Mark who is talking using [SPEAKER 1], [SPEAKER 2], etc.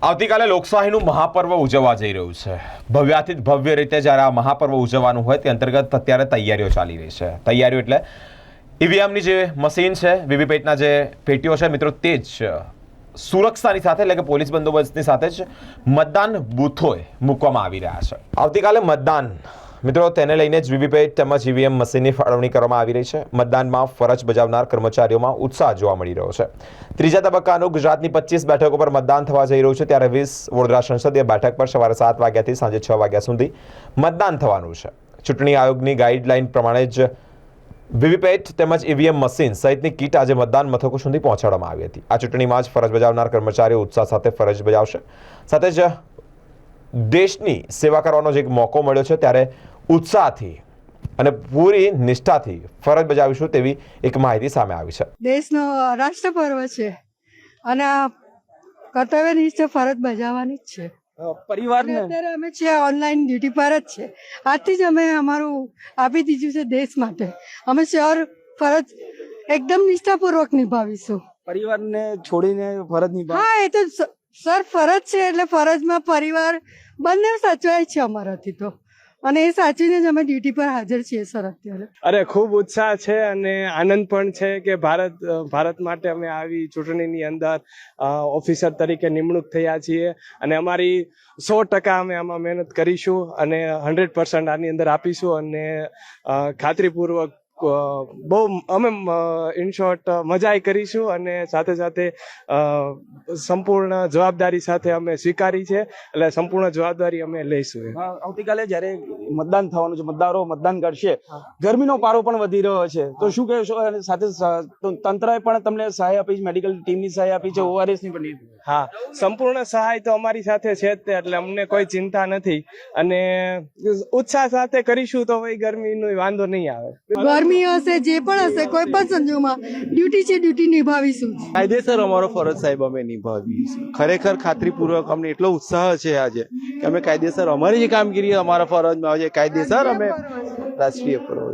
[SPEAKER 1] આવતીકાલે લોકશાહીનું મહાપર્વ ઉજવવા જઈ રહ્યું છે। ભવ્યાથી ભવ્ય રીતે જ્યારે આ મહાપર્વ ઉજવવાનું હોય તે અંતર્ગત અત્યારે તૈયારીઓ ચાલી રહી છે। તૈયારીઓ એટલે ઈવીએમની જે મશીન છે, વીવીપેટના જે પેટીઓ છે મિત્રો, તે જ સુરક્ષાની સાથે એટલે કે પોલીસ બંદોબસ્તની સાથે જ મતદાન બૂથોએ મૂકવામાં આવી રહ્યા છે। આવતીકાલે મતદાન મિત્રો, તેને લઈને જ વીવીપેટ તેમજ ઈવીએમ મશીનની ફાળવણી કરવામાં આવી રહી છે। મતદાનમાં ફરજ બજાવનાર કર્મચારીઓમાં ઉત્સાહ જોવા મળી રહ્યો છે। ત્રીજા તબક્કાનું ગુજરાતની 25 બેઠકો પર મતદાન થવા જઈ રહ્યું છે, ત્યારે 20 વડોદરા સંસદીય બેઠક પર સવારે 7 વાગ્યાથી સાંજે 6 વાગ્યા સુધી મતદાન થવાનું છે। ચૂંટણી આયોગની ગાઈડલાઈન પ્રમાણે જ વીવીપેટ તેમજ ઈવીએમ મશીન સહિતની કીટ આજે મતદાન મથકો સુધી પહોંચાડવામાં આવી હતી। આ ચૂંટણીમાં જ ફરજ બજાવનાર કર્મચારીઓ ઉત્સાહ સાથે ફરજ બજાવશે। સાથે જ દેશની સેવા કરવાનો જે એક મોકો મળ્યો છે, ત્યારે ઉત્સાહથી અને પૂરી નિષ્ઠાથી ફરજ બજાવીશું તેવી એક માહિતી સામે આવી છે।
[SPEAKER 2] દેશનો રાષ્ટ્ર પર્વ છે અને આ કર્તવ્યનિષ્ઠ ફરજ બજાવવાની જ છે।
[SPEAKER 3] પરિવારને
[SPEAKER 2] અત્યારે અમે છે ઓનલાઈન ડ્યુટી પર જ છે। આજથી જ અમે અમારું આપી દીધું છે દેશ માટે। અમે શ્યોર ફરજ એકદમ નિષ્ઠાપૂર્વક નિભાવીશું।
[SPEAKER 3] પરિવારને છોડીને ફરજ નિભાવ,
[SPEAKER 2] હા, એ તો સર ફરજ છે એટલે ફરજમાં પરિવાર બંને સાચવાય છે અમારાથી તો, અને એ સાચવીને જ અમે ડ્યુટી પર હાજર છીએ સર અત્યારે।
[SPEAKER 4] અરે ખૂબ ઉત્સાહ છે અને આનંદ પણ છે કે ભારત માટે અમે આવી ચૂંટણીની અંદર ઓફિસર તરીકે નિમણૂક થયા છીએ અને અમારી 100% અમે આમાં મહેનત કરીશું અને 100% આની અંદર આપીશું અને ખાતરીપૂર્વક બહુ અમે ઇન શોર્ટ મજા કરીશું અને સાથે સાથે સંપૂર્ણ જવાબદારી સાથે અમે સ્વીકારી છે, એટલે સંપૂર્ણ જવાબદારી અમે લઈશું।
[SPEAKER 3] આવતીકાલે જ્યારે મતદાન થવાનું છે, મતદારો મતદાન કરશે, ગરમીનો પારો પણ વધી રહ્યો છે, તો શું કહેશો? અને સાથે તંત્રએ પણ તમને સહાય આપી છે, મેડિકલ ટીમની સહાય આપી છે, ORS ની પણ?
[SPEAKER 4] હા, સંપૂર્ણ સહાય તો અમારી સાથે છે જ તે, એટલે અમને કોઈ ચિંતા નથી અને ઉત્સાહ સાથે કરીશું તો ભાઈ ગરમીનો વાંધો નહીં આવે।
[SPEAKER 2] ગરમી હશે, જે પણ હશે, કોઈ પણ સંજોગોમાં ડ્યુટી છે, ડ્યુટી નિભાવીશું।
[SPEAKER 5] કાયદેસર અમારો ફરજ સાહેબ અમે નિભાવીશું। ખરેખર ખાતરીપૂર્વક અમને એટલો ઉત્સાહ છે આજે કે અમે કાયદેસર અમારી જે કામગીરી અમારા ફરજમાં આવે છે, કાયદેસર અમે રાષ્ટ્રીય પર્વ